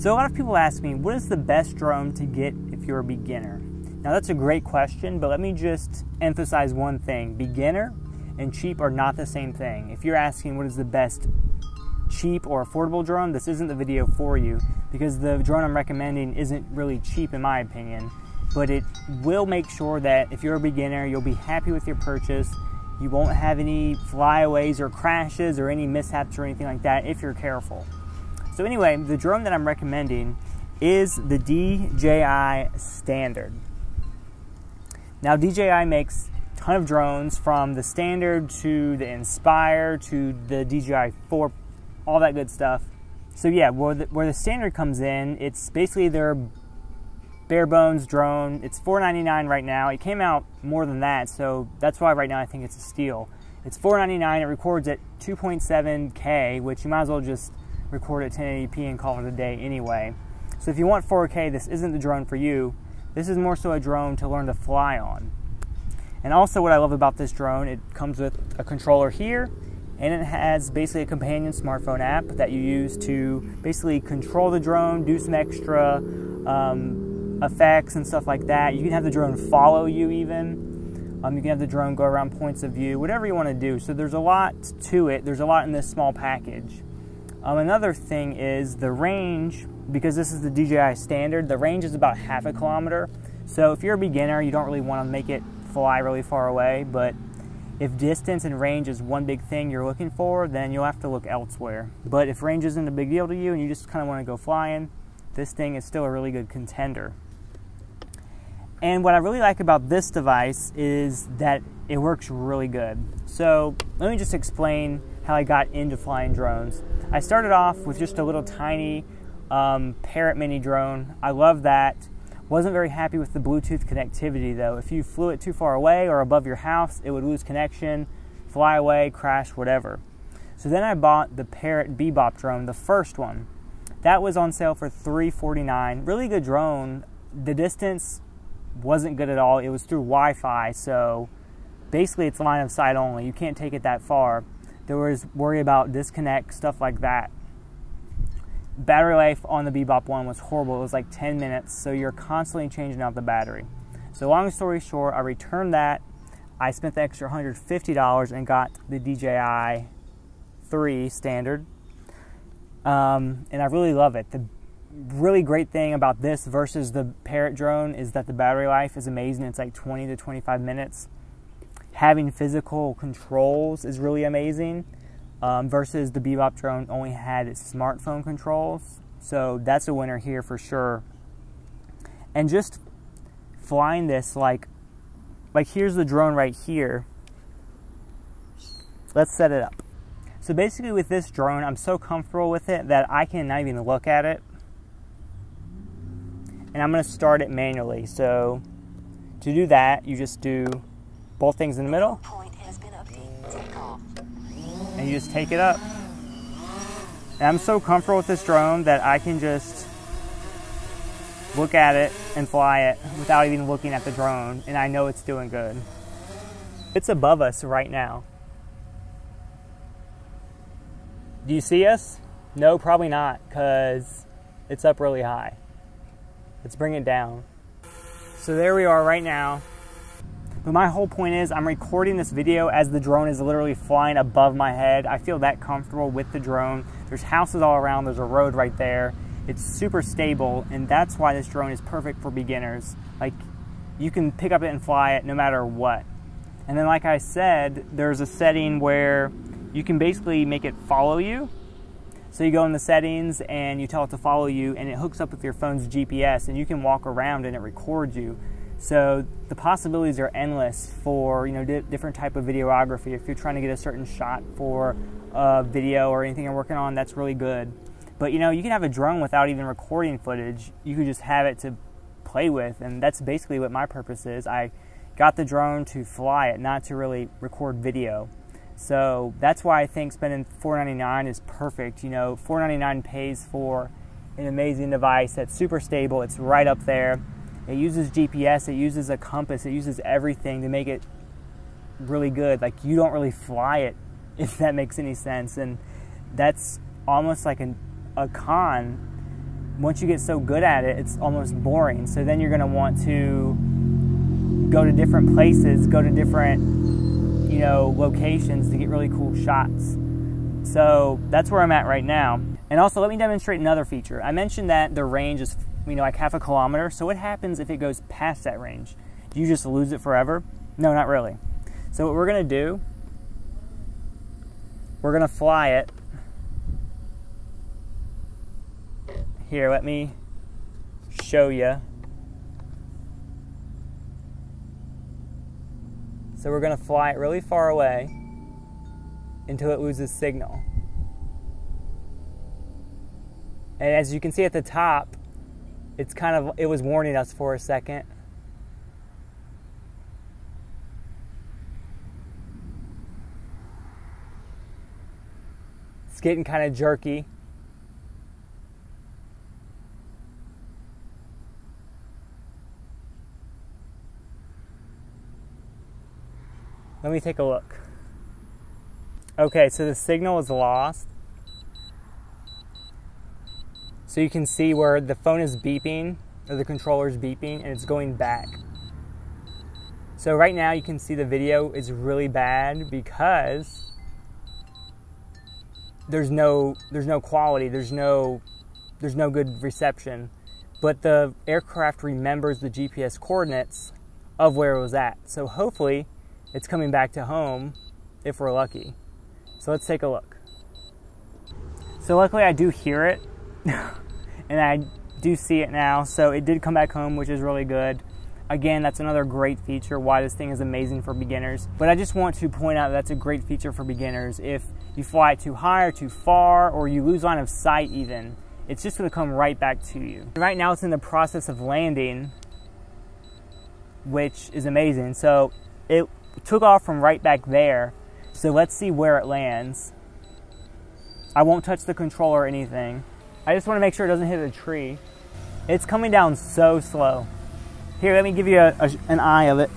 So a lot of people ask me, what is the best drone to get if you're a beginner? Now that's a great question, but let me just emphasize one thing. Beginner and cheap are not the same thing. If you're asking what is the best cheap or affordable drone, this isn't the video for you, because the drone I'm recommending isn't really cheap in my opinion, but it will make sure that if you're a beginner, you'll be happy with your purchase. You won't have any flyaways or crashes or any mishaps or anything like that if you're careful. So anyway, the drone that I'm recommending is the DJI Standard. Now DJI makes a ton of drones, from the Standard to the Inspire to the DJI 4, all that good stuff. So yeah, where the Standard comes in, it's basically their bare bones drone. It's $499 right now. It came out more than that, so that's why right now I think it's a steal. It's $499. It records at 2.7K, which you might as well just record at 1080p and call it a day anyway. So if you want 4K, this isn't the drone for you. This is more so a drone to learn to fly on. And also what I love about this drone, it comes with a controller here, and it has basically a companion smartphone app that you use to basically control the drone, do some extra effects and stuff like that. You can have the drone follow you even. You can have the drone go around points of view, whatever you want to do. So there's a lot to it. There's a lot in this small package. Another thing is the range, because this is the DJI Standard, the range is about half a kilometer. So if you're a beginner, you don't really want to make it fly really far away, but if distance and range is one big thing you're looking for, then you'll have to look elsewhere. But if range isn't a big deal to you and you just kind of want to go flying, this thing is still a really good contender. And what I really like about this device is that it works really good. So let me just explain how I got into flying drones. I started off with just a little tiny Parrot mini drone. I love that. Wasn't very happy with the Bluetooth connectivity though. If you flew it too far away or above your house, it would lose connection, fly away, crash, whatever. So then I bought the Parrot Bebop drone, the first one. That was on sale for $349. Really good drone. The distance wasn't good at all. It was through Wi-Fi, so basically it's line of sight only. You can't take it that far. There was worry about disconnect, stuff like that. Battery life on the Bebop one was horrible. It was like 10 minutes, so you're constantly changing out the battery. So long story short, I returned that. I spent the extra $150 and got the DJI 3 Standard. And I really love it. The really great thing about this versus the Parrot drone is that the battery life is amazing. It's like 20 to 25 minutes. Having physical controls is really amazing. Versus the Bebop drone only had its smartphone controls. So that's a winner here for sure. And just flying this, like here's the drone right here. Let's set it up. So basically with this drone, I'm so comfortable with it that I can not even look at it. And I'm going to start it manually. So to do that, you just do both things in the middle. And you just take it up. And I'm so comfortable with this drone that I can just look at it and fly it without even looking at the drone, and I know it's doing good. It's above us right now. Do you see us? No, probably not, because it's up really high. Let's bring it down. So there we are right now. But my whole point is I'm recording this video as the drone is literally flying above my head. I feel that comfortable with the drone. There's houses all around, there's a road right there. It's super stable, and that's why this drone is perfect for beginners. Like, you can pick up it and fly it no matter what. And then like I said, there's a setting where you can basically make it follow you. So you go in the settings and you tell it to follow you, and it hooks up with your phone's GPS, and you can walk around and it records you. So the possibilities are endless for, you know, different type of videography. If you're trying to get a certain shot for a video or anything you're working on, that's really good. But you know, you can have a drone without even recording footage. You could just have it to play with, and that's basically what my purpose is. I got the drone to fly it, not to really record video. So that's why I think spending $499 is perfect. You know, $499 pays for an amazing device that's super stable. It's right up there. It uses GPS, it uses a compass, it uses everything to make it really good. Like, you don't really fly it, if that makes any sense. And that's almost like a con once you get so good at it, it's almost boring. So then you're going to want to go to different places, go to different, you know, locations to get really cool shots. So that's where I'm at right now. And also, let me demonstrate another feature. I mentioned that the range is, you know, like 0.5 kilometer. So what happens if it goes past that range? Do you just lose it forever? No, not really. So what we're going to do, we're going to fly it. Here, let me show you. So we're going to fly it really far away until it loses signal. And as you can see at the top, it was warning us for a second. It's getting kind of jerky. Let me take a look. Okay, so the signal is lost. So you can see where the phone is beeping, or the controller is beeping, and it's going back. So right now you can see the video is really bad because there's no quality, there's no good reception. But the aircraft remembers the GPS coordinates of where it was at. So hopefully it's coming back to home if we're lucky. So let's take a look. So luckily I do hear it and I do see it now. So it did come back home, which is really good. Again, that's another great feature why this thing is amazing for beginners. But I just want to point out that's a great feature for beginners. If you fly too high or too far, or you lose line of sight even, it's just gonna come right back to you. Right now it's in the process of landing, which is amazing. So it took off from right back there. So let's see where it lands. I won't touch the controller or anything. I just want to make sure it doesn't hit a tree. It's coming down so slow. Here, let me give you an eye of it.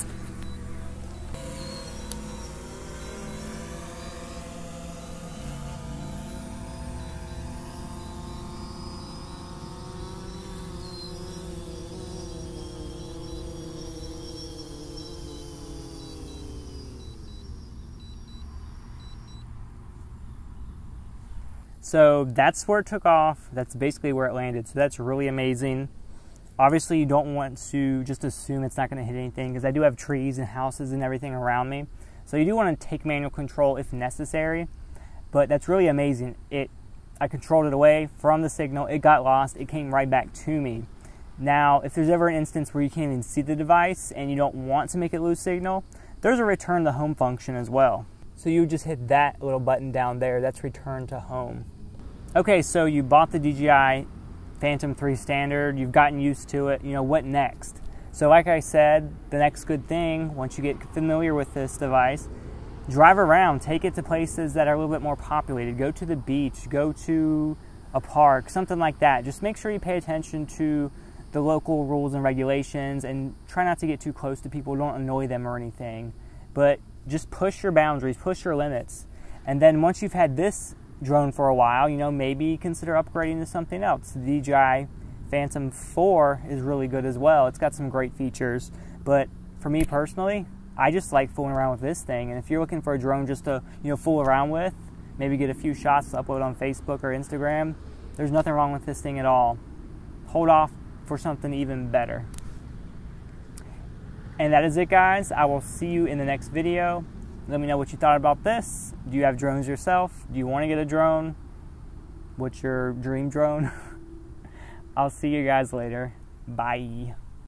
So that's where it took off. That's basically where it landed. So that's really amazing. Obviously, you don't want to just assume it's not going to hit anything, because I do have trees and houses and everything around me. So you do want to take manual control if necessary. But that's really amazing. I controlled it away from the signal. It got lost. It came right back to me. Now, if there's ever an instance where you can't even see the device and you don't want to make it lose signal, there's a return to home function as well. So you just hit that little button down there. That's return to home. Okay, so you bought the DJI Phantom 3 Standard, you've gotten used to it, you know, what next? So like I said, the next good thing, once you get familiar with this device, drive around, take it to places that are a little bit more populated. Go to the beach, go to a park, something like that. Just make sure you pay attention to the local rules and regulations and try not to get too close to people, don't annoy them or anything. But just push your boundaries, push your limits. And then once you've had this drone for a while, you know, maybe consider upgrading to something else. The DJI Phantom 4 is really good as well. It's got some great features, but for me personally, I just like fooling around with this thing. And if you're looking for a drone just to, you know, fool around with, maybe get a few shots to upload on Facebook or Instagram, there's nothing wrong with this thing at all. Hold off for something even better. And that is it, guys. I will see you in the next video. Let me know what you thought about this. Do you have drones yourself? Do you want to get a drone? What's your dream drone? I'll see you guys later. Bye.